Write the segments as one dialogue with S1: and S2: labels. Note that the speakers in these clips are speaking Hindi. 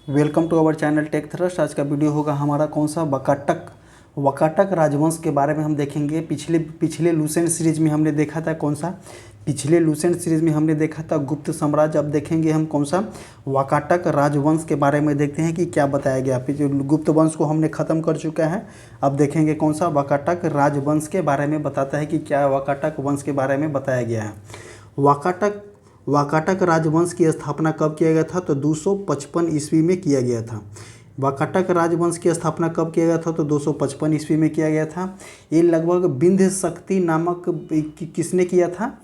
S1: Welcome to our channel tech thrust. आज का वीडियो होगा हमारा कौन सा वाकाटक राजवंश के बारे में हम देखेंगे। पिछले लूसेंट सीरीज में हमने देखा था कौन सा पिछले लूसेंट सीरीज में हमने देखा था गुप्त साम्राज्य। अब देखेंगे हम कौन सा वाकाटक राजवंश के बारे में। देखते हैं कि क्या बताया गया। गुप्त वंश को हमने ख़त्म कर चुका है। अब देखेंगे कौन सा वाकाटक राजवंश के बारे में बताता है कि क्या वाकाटक वंश के बारे में बताया गया है। वाकाटक राजवंश की स्थापना कब किया गया था? तो 255 ईस्वी में किया गया था। वाकाटक राजवंश की स्थापना कब किया गया था? तो 255 ईस्वी में किया गया था। ये लगभग विंध्य शक्ति नामक किसने किया था?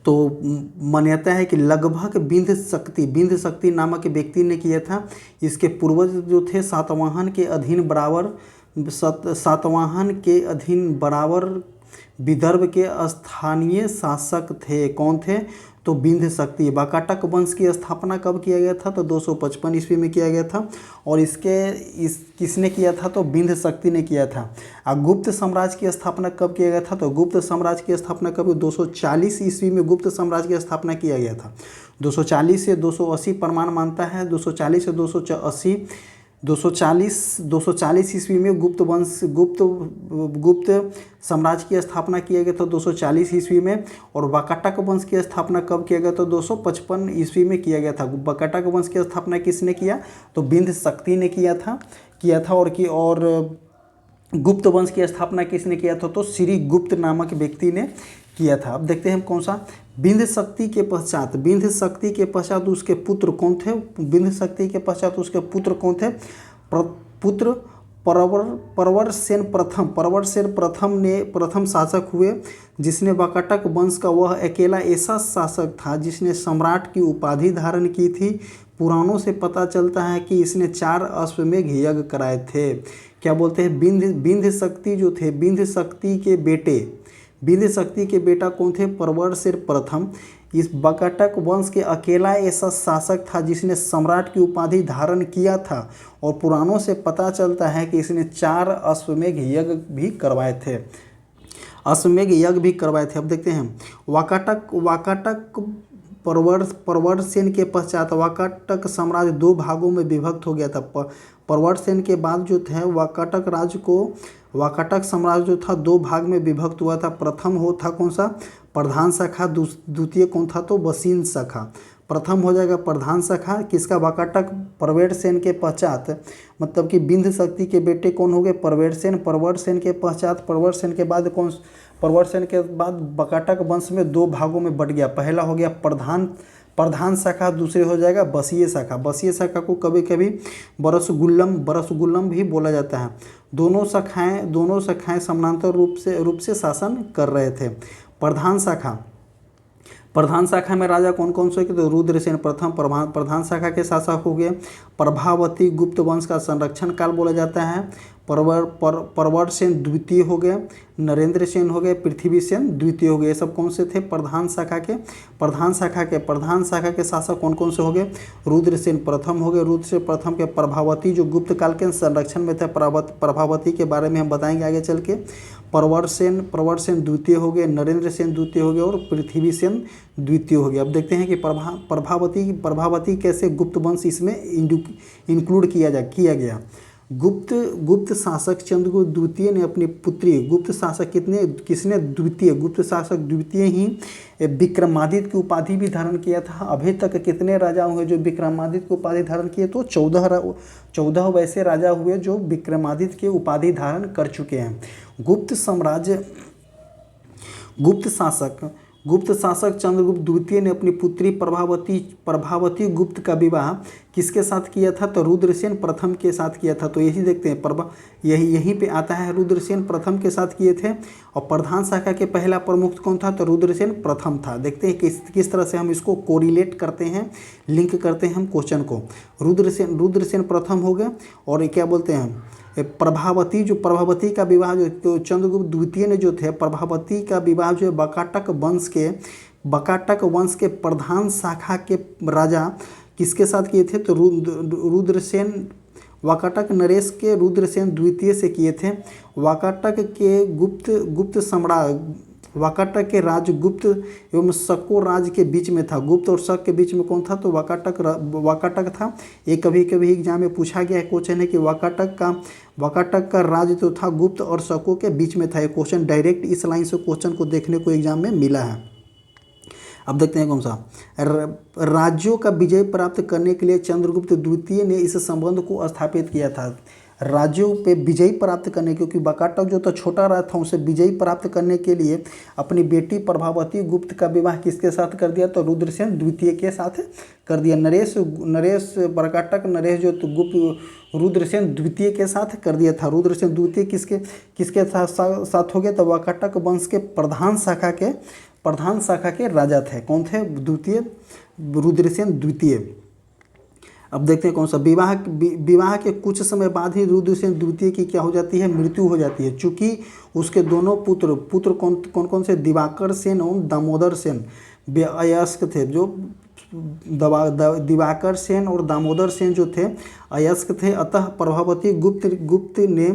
S1: तो मान्यता है कि लगभग विंध्य शक्ति नामक व्यक्ति ने किया था। इसके पूर्वज जो थे सातवाहन के अधीन बराबर विदर्भ के स्थानीय शासक थे। कौन थे? तो विंध्य शक्ति। वाकाटक वंश की स्थापना कब किया गया था? तो 255 ईस्वी में किया गया था। और किसने किया था? तो विंध्य शक्ति ने किया था। गुप्त साम्राज्य की स्थापना कब किया गया था? तो गुप्त साम्राज्य की स्थापना कब? 240 ईस्वी में गुप्त साम्राज्य की स्थापना किया गया था। 240 से 280 प्रमाण मानता है। 240 से 240 ईस्वी में गुप्त साम्राज्य की स्थापना किया गया था 240 ईस्वी में। और वाकाटक वंश की स्थापना कब किया गया? तो 255 ईस्वी में किया गया था। वाकाटक वंश की स्थापना किसने किया? तो विंध्य शक्ति ने किया था। और गुप्त वंश की स्थापना किसने किया था? तो श्री गुप्त नामक व्यक्ति ने किया था। अब देखते हैं हम कौन सा विंध्य शक्ति के पश्चात उसके पुत्र कौन थे? विंध्य शक्ति के पश्चात उसके पुत्र कौन थे? पुत्र परवर सेन प्रथम शासक हुए, जिसने वाकाटक वंश का वह अकेला ऐसा शासक था जिसने सम्राट की उपाधि धारण की थी। पुराणों से पता चलता है कि इसने 4 अश्वमेध यज्ञ कराए थे। क्या बोलते हैं? विंध्य शक्ति जो थे, विंध्य शक्ति के बेटा कौन थे? परवरसेन प्रथम। इस वाकाटक वंश के अकेला ऐसा शासक था जिसने सम्राट की उपाधि धारण किया था। और पुराणों से पता चलता है कि इसने 4 अश्वमेध यज्ञ भी करवाए थे। अब देखते हैं वाकाटक परवरसेन के पश्चात वाकाटक साम्राज्य 2 भागों में विभक्त हो गया था। परवरसेन के बाद जो थे वाकाटक साम्राज्य जो था 2 भाग में विभक्त हुआ था। प्रथम था कौन सा? प्रधान शाखा। द्वितीय कौन था? तो वसीन शाखा। प्रथम हो जाएगा प्रधान शाखा किसका? वाकाटक परवरसेन के पश्चात, मतलब कि विंध्य शक्ति के बेटे कौन हो गए? परवरसेन के पश्चात परवरसेन के बाद वाकाटक वंश में 2 भागों में बट गया। पहला हो गया प्रधान शाखा, दूसरे हो जाएगा वसीय शाखा। वसीय शाखा को कभी कभी बरसगुल्लम भी बोला जाता है। दोनों शाखाएं समानांतर रूप से शासन कर रहे थे। प्रधान शाखा में राजा कौन कौन से? तो रुद्रसेन प्रथम प्रधान शाखा के शासक हो गए। प्रभावती गुप्त वंश का संरक्षण काल बोला जाता है। परवरसेन द्वितीय हो गए, नरेंद्र सेन हो गए, पृथ्वीसेन द्वितीय हो गए। ये सब कौन से थे? प्रधान शाखा के शासक कौन कौन से हो गए? रुद्रसेन प्रथम हो गए। रुद्रसेन प्रथम के प्रभावती जो गुप्त काल के संरक्षण में थे, प्रभावती के बारे में हम बताएंगे आगे चल के। प्रवरसेन द्वितीय हो गए, नरेंद्र सेन द्वितीय हो गए और पृथ्वीसेन द्वितीय हो गए। अब देखते हैं कि प्रभावती कैसे गुप्त वंश इसमें इंक्लूड किया गया। गुप्त शासक चंद्रगुप्त द्वितीय ने अपनी पुत्री गुप्त शासक गुप्त शासक द्वितीय ही विक्रमादित्य की उपाधि भी धारण किया था। अभी तक कितने राजा हुए जो विक्रमादित्य की उपाधि धारण किए? तो 14 वैसे राजा हुए जो विक्रमादित्य की उपाधि धारण कर चुके हैं। गुप्त शासक चंद्रगुप्त द्वितीय ने अपनी पुत्री प्रभावती गुप्त का विवाह किसके साथ किया था? तो रुद्रसेन प्रथम के साथ किया था। तो यही देखते हैं यहीं पे आता है, रुद्रसेन प्रथम के साथ किए थे। और प्रधान शाखा के पहला प्रमुख कौन था? तो रुद्रसेन प्रथम था। देखते हैं किस तरह से हम इसको कोरिलेट करते हैं, लिंक करते हैं हम क्वेश्चन को। रुद्रसेन प्रथम हो गए। और क्या बोलते हैं? प्रभावती का विवाह जो चंद्रगुप्त द्वितीय ने जो थे, प्रभावती का विवाह जो है वाकाटक वंश के प्रधान शाखा के राजा किसके साथ किए थे? तो रुद्रसेन वाकाटक नरेश के रुद्रसेन द्वितीय से किए थे। वाकाटक के वाकाटक के राज्य गुप्त एवं शको राज्य के बीच में था। गुप्त और शक के बीच में कौन था? तो वाकाटक था। ये कभी कभी एग्जाम में पूछा गया है, क्वेश्चन है कि वाकाटक का राज्य तो था गुप्त और शको के बीच में था। ये क्वेश्चन डायरेक्ट इस लाइन से क्वेश्चन को देखने को एग्जाम में मिला है। अब देखते हैं कौन सा। राज्यों का विजय प्राप्त करने के लिए चंद्रगुप्त द्वितीय ने इस संबंध को स्थापित किया था। राज्यों पे विजय प्राप्त करने, क्योंकि वाकाटक जो तो छोटा राज्य था, उसे विजय प्राप्त करने के लिए अपनी बेटी प्रभावती गुप्त का विवाह किसके साथ कर दिया? तो रुद्रसेन द्वितीय के साथ कर दिया। नरेश जो तो गुप्त रुद्रसेन द्वितीय के साथ कर दिया था। रुद्रसेन द्वितीय किसके साथ हो गया? तो वाकाटक वंश के प्रधान शाखा के राजा थे। कौन थे? द्वितीय रुद्रसेन द्वितीय। अब देखते हैं कौन सा। विवाह के कुछ समय बाद ही रुद्रसेन द्वितीय की क्या हो जाती है? मृत्यु हो जाती है। चूंकि उसके दोनों पुत्र कौन से? दिवाकर सेन और दामोदर सेन अयस्क थे। जो दिवाकर सेन और दामोदर सेन जो थे अयस्क थे। अतः प्रभावती गुप्त ने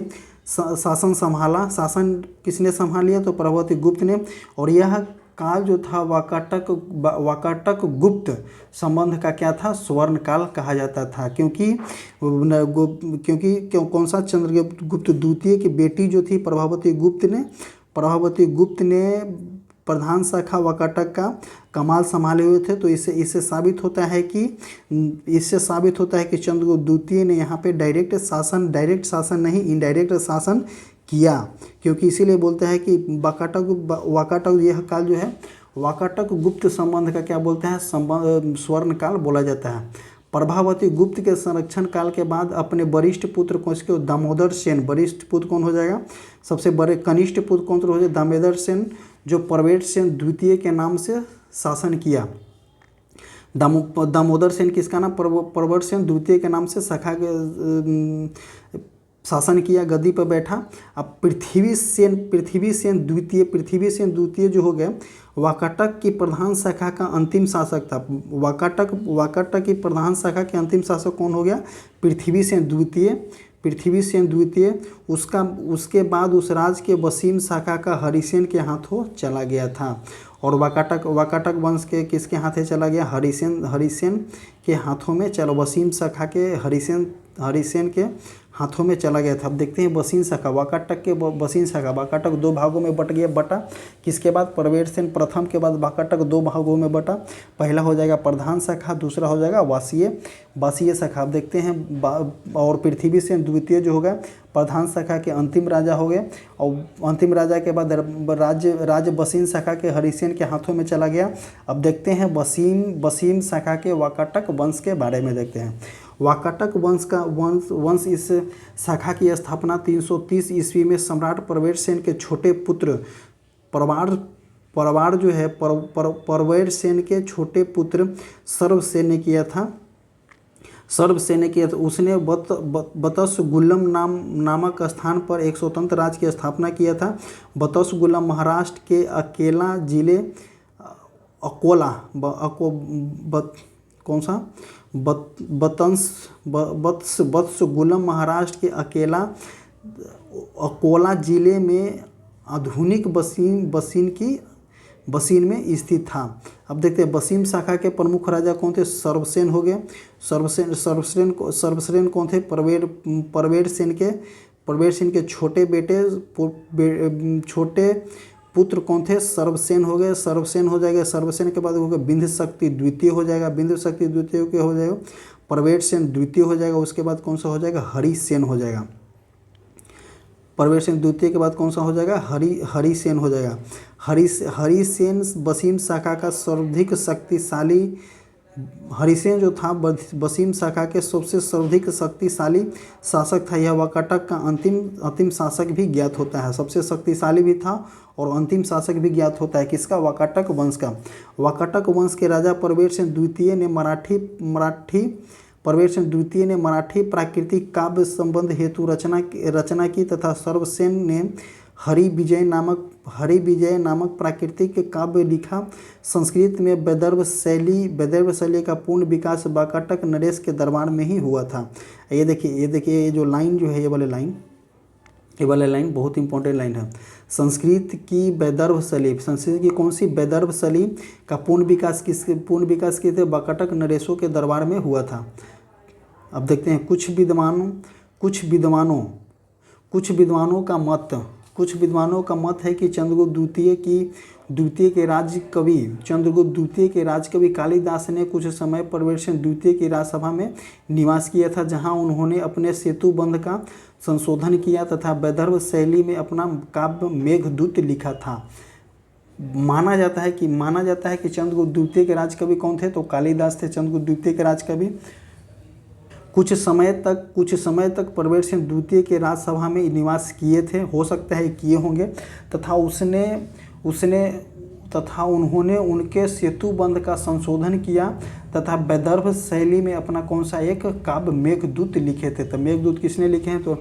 S1: शासन संभाला। शासन किसने संभाल लिया? तो प्रभावती गुप्त ने। और यह काल जो था वाकाटक गुप्त संबंध का क्या था? स्वर्ण काल कहा जाता था। क्योंकि कौन सा? चंद्रगुप्त द्वितीय की बेटी जो थी प्रभावती गुप्त ने प्रधान शाखा वाकाटक का कमाल संभाले हुए थे। तो इससे साबित होता है कि चंद्रगुप्त द्वितीय ने यहाँ पे डायरेक्ट शासन नहीं, इनडायरेक्ट शासन किया। क्योंकि इसीलिए बोलते हैं कि वाकाटक यह काल जो है वाकाटक गुप्त संबंध का क्या बोलते हैं? स्वर्ण काल बोला जाता है। प्रभावती गुप्त के संरक्षण काल के बाद अपने वरिष्ठ पुत्र को दामोदर सेन, वरिष्ठ पुत्र कौन हो जाएगा? सबसे बड़े कनिष्ठ पुत्र कौन हो जाएगा? दामोदर सेन, जो प्रवेश सेन द्वितीय के नाम से शासन किया। दामोदर सेन किसका नाम? प्रवेश सेन द्वितीय के नाम से शासन किया, गद्दी पर बैठा। अब पृथ्वी सेन द्वितीय जो हो गया वाकाटक की प्रधान शाखा का अंतिम शासक था। वाकाटक की प्रधान शाखा के अंतिम शासक कौन हो गया? पृथ्वी सेन द्वितीय। उसके बाद उस राज्य के वसीम शाखा का हरिसेन के हाथों चला गया था। और वाकाटक वंश के किसके हाथे चला गया? हरिसेन के हाथों में चला। वसीम शाखा के हरिसेन के हाथों में चला गया था। अब देखते हैं वसीम शाखा, वाकाटक के वसीम शाखा। वाकाटक दो भागों में बटा। किसके बाद? प्रवेश सेन प्रथम के बाद वाकाटक दो भागों में बटा। पहला हो जाएगा प्रधान शाखा, दूसरा हो जाएगा वासीय शाखा। अब देखते हैं और पृथ्वी सेन द्वितीय जो होगा प्रधान शाखा के अंतिम राजा हो गए। और अंतिम राजा के बाद राज्य वसीम शाखा के हरिसेन के हाथों में चला गया। अब देखते हैं वसीम शाखा के वाकाटक वंश के बारे में देखते हैं। वाकाटक वंश इस शाखा की स्थापना 330 ईस्वी में सम्राट प्रवेश सेन के छोटे पुत्र परवार जो है प्रवेश सेन के छोटे पुत्र सर्वसेन ने किया था। उसने बतसगुल्लम नामक स्थान पर एक स्वतंत्र राज्य की स्थापना किया था। बतसगुल्लम महाराष्ट्र के अकेला जिले बत्सगुल्लम महाराष्ट्र के अकोला जिले में आधुनिक बसीन में स्थित था। अब देखते हैं वसीम शाखा के प्रमुख राजा कौन थे? सर्वसेन हो गए। सर्वसेन कौन थे? प्रवेश सेन के छोटे पुत्र कौन थे? सर्वसेन हो गए। सर्वसेन हो जाएगा। सर्वसेन के बाद हो गया बिंदुशक्ति द्वितीय हो जाएगा। बिंदुशक्ति द्वितीय के हो जाएगा प्रवेश सेन द्वितीय हो जाएगा। उसके बाद कौन सा हो जाएगा? हरिसेन हो जाएगा। प्रवेश सेन द्वितीय के बाद कौन सा हो जाएगा? हरिसेन हो जाएगा। हरिसेन वसीम शाखा का सर्वाधिक शक्तिशाली हरिसेन जो था वसीम शाखा के सबसे सर्वाधिक शक्तिशाली शासक था। यह वाकाटक का अंतिम शासक भी ज्ञात होता है। सबसे शक्तिशाली भी था और अंतिम शासक भी ज्ञात होता है। किसका? वाकाटक वंश का। वाकाटक वंश के राजा प्रवेश सेन द्वितीय ने मराठी प्राकृतिक काव्य संबंध हेतु रचना की तथा सर्वसेन ने हरिविजय नामक प्राकृतिक काव्य लिखा। संस्कृत में वैदर्भ शैली का पूर्ण विकास वाकाटक नरेश के दरबार में ही हुआ था। ये देखिए ये जो लाइन जो है, ये वाले लाइन ये वाला लाइन बहुत इंपॉर्टेंट लाइन है। संस्कृत की वैदर्भ शैली, संस्कृत की कौन सी वैदर्भ शैली का पूर्ण विकास किस थे वाकाटक नरेशों के दरबार में हुआ था। अब देखते हैं कुछ विद्वानों का मत है कि चंद्रगुप्त द्वितीय के राजकवि कालिदास ने कुछ समय परवेशन द्वितीय की राजसभा में निवास किया था, जहां उन्होंने अपने सेतु बंध का संशोधन किया तथा वैदर्भ शैली में अपना काव्य मेघदूत लिखा था। माना जाता है कि चंद्रगुप्त द्वितीय के राजकवि कौन थे, तो कालिदास थे चंद्रगुप्त द्वितीय के राजकवि। कुछ समय तक परवेशन द्वितीय के राजसभा में निवास किए थे, हो सकता है किए होंगे, तथा उन्होंने उनके सेतु बंध का संशोधन किया तथा वैदर्भ शैली में अपना कौन सा एक काव्य मेघदूत लिखे थे। तो मेघदूत किसने लिखे हैं, तो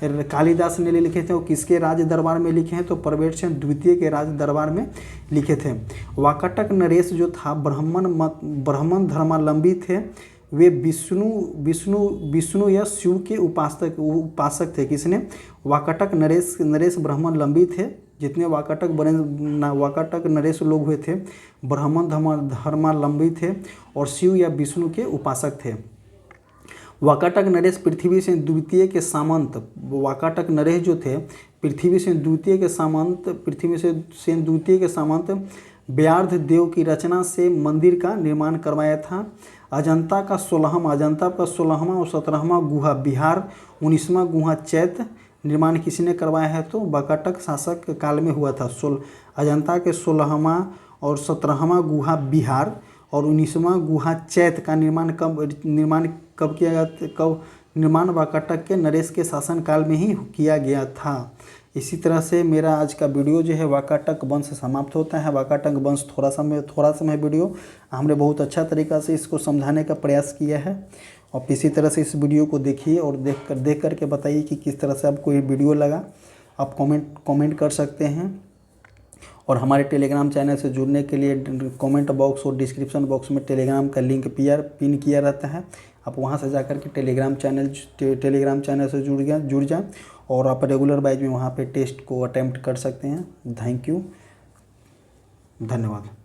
S1: कालिदास ने लिखे थे। और किसके राज दरबार में लिखे हैं, तो परवेशन द्वितीय के राज दरबार में लिखे थे। वाकाटक नरेश जो था ब्राह्मण धर्मावलंबी थे। वे विष्णु या शिव के उपासक थे। किसने, वाकाटक नरेश ब्राह्मणावलंबी थे। जितने वाकाटक नरेश लोग हुए थे ब्राह्मण धर्मावलंबी थे और शिव या विष्णु के उपासक थे। वाकाटक नरेश पृथ्वी से द्वितीय के सामंत, वाकाटक नरेश जो थे पृथ्वी से द्वितीय के सामंत व्यार्ध देव की रचना से मंदिर का निर्माण करवाया था। अजंता का 16वां और 17वां गुहा बिहार, 19वां गुहा चैत्य निर्माण किसने करवाया है, तो वाकाटक शासक काल में हुआ था। अजंता के 16वां और 17वां गुहा बिहार और 19वां गुहा चैत्य का निर्माण कब किया गया, कब निर्माण वाकाटक के नरेश के शासन काल में ही किया गया था। इसी तरह से मेरा आज का वीडियो जो है वाकाटक वंश समाप्त होता है। वाकाटक वंश थोड़ा समय वीडियो हमने बहुत अच्छा तरीका से इसको समझाने का प्रयास किया है। और इसी तरह से इस वीडियो को देखिए और देख करके बताइए कि किस तरह से आपको ये वीडियो लगा। आप कमेंट कर सकते हैं। और हमारे टेलीग्राम चैनल से जुड़ने के लिए कमेंट बॉक्स और डिस्क्रिप्शन बॉक्स में टेलीग्राम का लिंक पिन किया रहता है। आप वहां से जाकर के टेलीग्राम चैनल से जुड़ जाएं और आप रेगुलर बैच में वहां पे टेस्ट को अटेम्प्ट कर सकते हैं। थैंक यू, धन्यवाद।